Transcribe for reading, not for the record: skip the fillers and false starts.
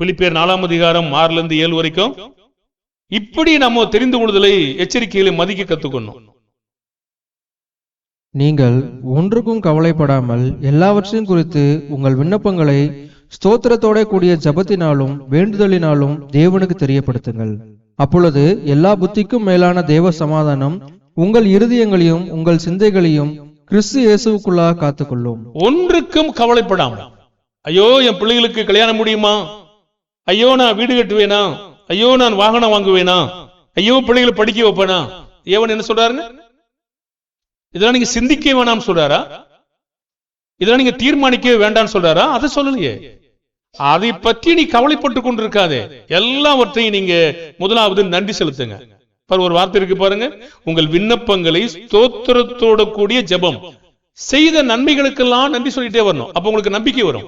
பிலிப்பியர் 4ஆம் அதிகாரம் 6 7 வரைக்கும். இப்படி நம்ம தெரிந்து கொள்ளுதலை, எச்சரிக்கைகளை மதிக்க கத்துக்கணும். நீங்கள் ஒன்றுக்கும் கவலைப்படாமல் எல்லாவற்றையும் குறித்து உங்கள் விண்ணப்பங்களை ஸ்தோத்திரத்தோட கூடிய ஜபத்தினாலும் வேண்டுதலினாலும் தேவனுக்கு தெரியப்படுத்துங்கள். அப்பொழுது எல்லா புத்திக்கும் மேலான தேவ சமாதானம் உங்கள் இருதயங்களையும் உங்கள் சிந்தைகளையும் கிறிஸ்து இயேசுவுக்குள்ளாக காத்துக்கொள்ளும். ஒன்றுக்கும் கவலைப்படாம, ஐயோ என் பிள்ளைகளுக்கு கல்யாணம் முடியுமா, ஐயோ நான் வீடு கட்டுவேனா, ஐயோ நான் வாகனம் வாங்குவேனா, ஐயோ பிள்ளைகளை படிக்க வைப்பேனா, ஏவன் என்ன சொல்றாருங்க? இதெல்லாம் நீங்க சிந்திக்க வேணாம் சொல்றாரா? இதெல்லாம் நீங்க தீர்மானிக்க வேண்டாம் சொல்றாரா? அதை சொல்லலையே. அதை பற்றி நீ கவலைப்பட்டு கொண்டிருக்காதே. எல்லாவற்றையும் நீங்க முதலாவது நன்றி செலுத்துங்க. ஒரு வார்த்தை இருக்கு பாருங்க, உங்கள் விண்ணப்பங்களை ஸ்தோத்திரத்தோட கூடிய ஜெபம் செய்த நன்மைகளுக்கெல்லாம் நன்றி சொல்லிட்டே வரணும். அப்ப உங்களுக்கு நம்பிக்கை வரும்.